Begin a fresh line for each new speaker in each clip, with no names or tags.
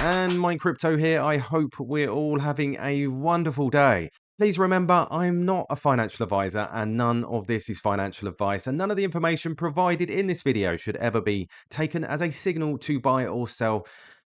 And Mind Crypto here. I hope we're all having a wonderful day. Please remember, I'm not a financial advisor and none of this is financial advice, and none of the information provided in this video should ever be taken as a signal to buy or sell.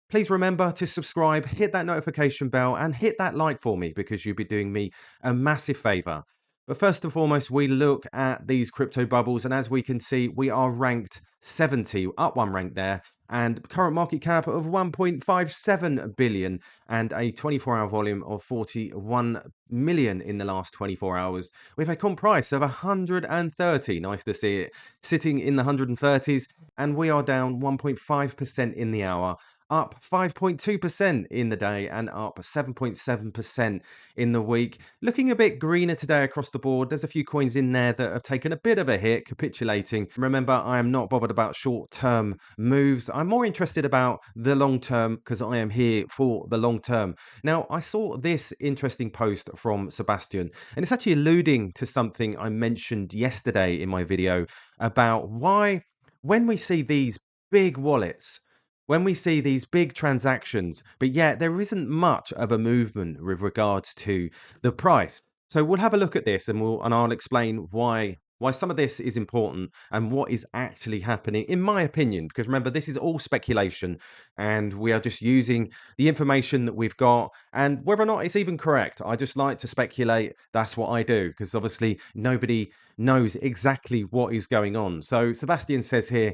Please remember to subscribe, hit that notification bell, and hit that like for me because you'll be doing me a massive favor. But first and foremost, we look at these crypto bubbles, and as we can see, we are ranked 70, up one rank there, and current market cap of 1.57 billion and a 24-hour volume of 41 million in the last 24 hours with a comp price of 130. Nice to see it sitting in the 130s, and we are down 1.5% in the hour, up 5.2% in the day, and up 7.7% in the week. Looking a bit greener today across the board. There's a few coins in there that have taken a bit of a hit, capitulating. Remember, I am not bothered about short-term moves. I'm more interested about the long term because I am here for the long term. Now, I saw this interesting post from Sebastian, and it's actually alluding to something I mentioned yesterday in my video about why, when we see these big wallets, when we see these big transactions, but yet there isn't much of a movement with regards to the price. So we'll have a look at this, and I'll explain why some of this is important and what is actually happening, in my opinion. Because remember, this is all speculation, and we are just using the information that we've got, and whether or not it's even correct, I just like to speculate. That's what I do, because obviously nobody knows exactly what is going on. So Sebastian says here,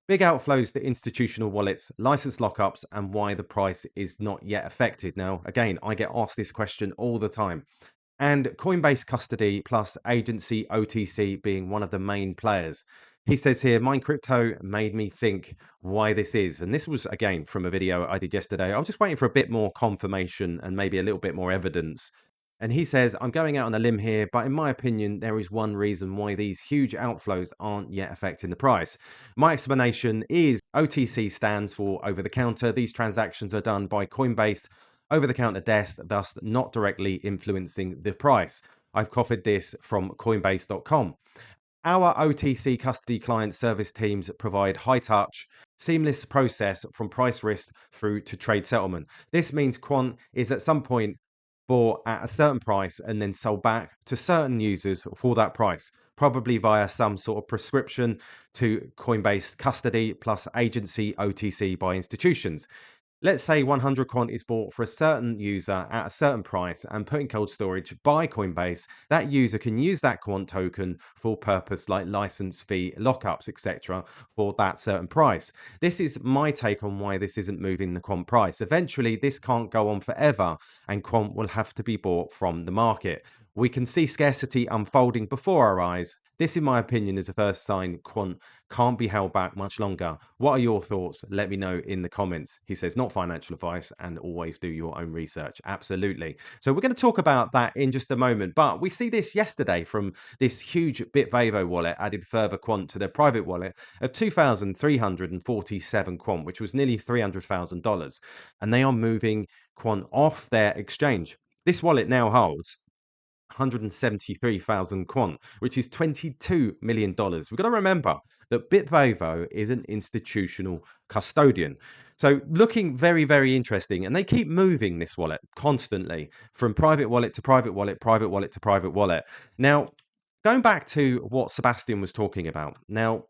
big outflows to institutional wallets, license lockups, and why the price is not yet affected. Now, again, I get asked this question all the time. And Coinbase custody plus agency OTC being one of the main players. He says here, Mind Crypto made me think why this is. And this was, again, from a video I did yesterday. I was just waiting for a bit more confirmation and maybe a little bit more evidence. And he says, I'm going out on a limb here, but in my opinion, there is one reason why these huge outflows aren't yet affecting the price. My explanation is OTC stands for over the counter. These transactions are done by Coinbase over the counter desk, thus not directly influencing the price. I've copied this from Coinbase.com. Our OTC custody client service teams provide high touch, seamless process from price risk through to trade settlement. This means Quant is at some point bought at a certain price and then sold back to certain users for that price, probably via some sort of prescription to Coinbase custody plus agency OTC by institutions. Let's say 100 Quant is bought for a certain user at a certain price and put in cold storage by Coinbase. That user can use that Quant token for purpose like license fee, lockups, etc. for that certain price. This is my take on why this isn't moving the Quant price. Eventually, this can't go on forever and Quant will have to be bought from the market. We can see scarcity unfolding before our eyes. This, in my opinion, is a first sign Quant can't be held back much longer. What are your thoughts? Let me know in the comments. He says, not financial advice, and always do your own research. Absolutely. So we're going to talk about that in just a moment. But we see this yesterday from this huge BitVavo wallet added further Quant to their private wallet of 2,347 Quant, which was nearly $300,000. And they are moving Quant off their exchange. This wallet now holds 173,000 Quant, which is $22 million. We've got to remember that BitVavo is an institutional custodian. So looking very, very interesting. And they keep moving this wallet constantly from private wallet to private wallet, private wallet to private wallet. Now, going back to what Sebastian was talking about. Now,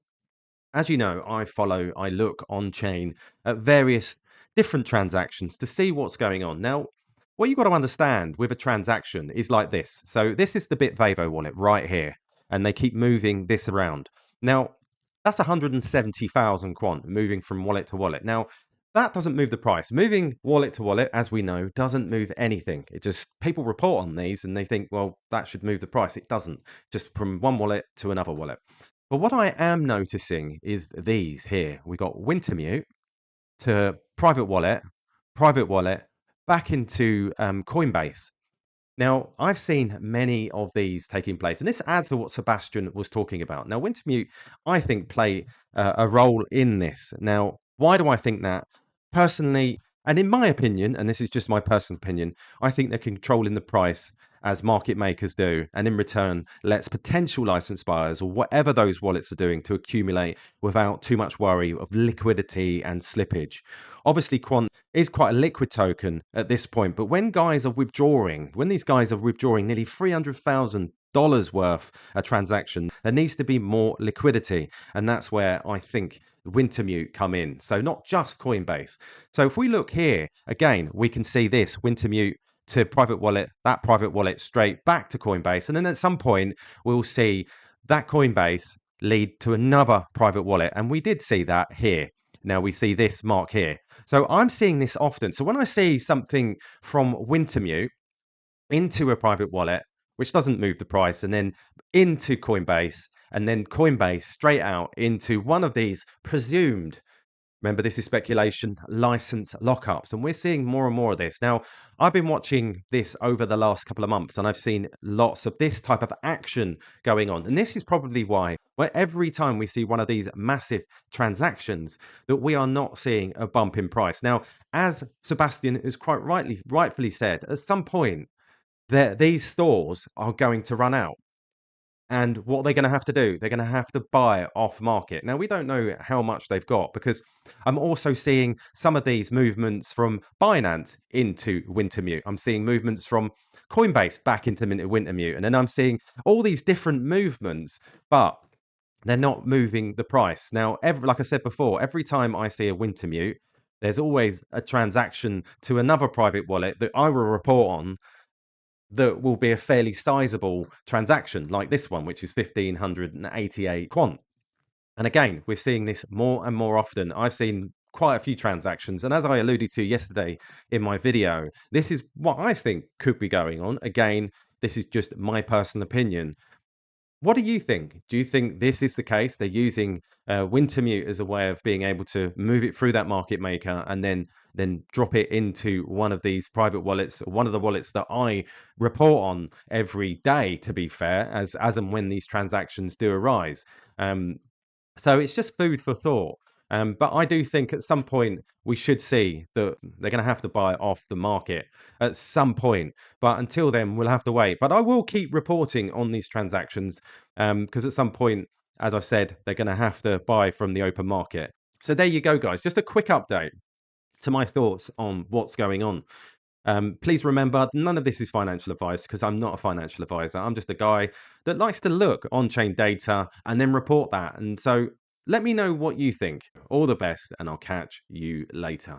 as you know, I look on chain at various different transactions to see what's going on. Now, what you've got to understand with a transaction is like this. So this is the BitVavo wallet right here, and they keep moving this around. Now, that's 170,000 Quant moving from wallet to wallet. Now, that doesn't move the price. Moving wallet to wallet, as we know, doesn't move anything. It just, people report on these and they think, well, that should move the price. It doesn't. Just from one wallet to another wallet. But what I am noticing is these here. We got Wintermute to private wallet, back into Coinbase. Now, I've seen many of these taking place, and this adds to what Sebastian was talking about. Now, Wintermute, I think, play a role in this. Now, why do I think that? Personally, and in my opinion, and this is just my personal opinion, I think they're controlling the price as market makers do, and in return lets potential license buyers or whatever those wallets are doing to accumulate without too much worry of liquidity and slippage. Obviously, Quant is quite a liquid token at this point, but when these guys are withdrawing nearly $300,000 worth a transaction, there needs to be more liquidity, and that's where I think Wintermute come in. So not just Coinbase. So if we look here again, we can see this Wintermute to private wallet, that private wallet straight back to Coinbase. And then at some point, we'll see that Coinbase lead to another private wallet. And we did see that here. Now we see this mark here. So I'm seeing this often. So when I see something from Wintermute into a private wallet, which doesn't move the price, and then into Coinbase, and then Coinbase straight out into one of these presumed, remember, this is speculation, license lockups. And we're seeing more and more of this. Now, I've been watching this over the last couple of months, and I've seen lots of this type of action going on. And this is probably why, where every time we see one of these massive transactions, that we are not seeing a bump in price. Now, as Sebastian has quite rightfully said, at some point, these stores are going to run out. And what they're going to have to do, they're going to have to buy off market. Now, we don't know how much they've got, because I'm also seeing some of these movements from Binance into Wintermute. I'm seeing movements from Coinbase back into Wintermute. And then I'm seeing all these different movements, but they're not moving the price. Now, like I said before, every time I see a Wintermute, there's always a transaction to another private wallet that I will report on that will be a fairly sizable transaction, like this one, which is 1,588 quant. And again, we're seeing this more and more often. I've seen quite a few transactions. And as I alluded to yesterday in my video, this is what I think could be going on. Again, this is just my personal opinion. What do you think? Do you think this is the case? They're using Wintermute as a way of being able to move it through that market maker and then drop it into one of these private wallets, one of the wallets that I report on every day, to be fair, as and when these transactions do arise. So it's just food for thought. But I do think at some point we should see that they're going to have to buy off the market at some point. But until then, we'll have to wait. But I will keep reporting on these transactions because at some point, as I said, they're going to have to buy from the open market. So there you go, guys. Just a quick update to my thoughts on what's going on. Please remember, none of this is financial advice because I'm not a financial advisor. I'm just a guy that likes to look on-chain data and then report that. And so let me know what you think. All the best, and I'll catch you later.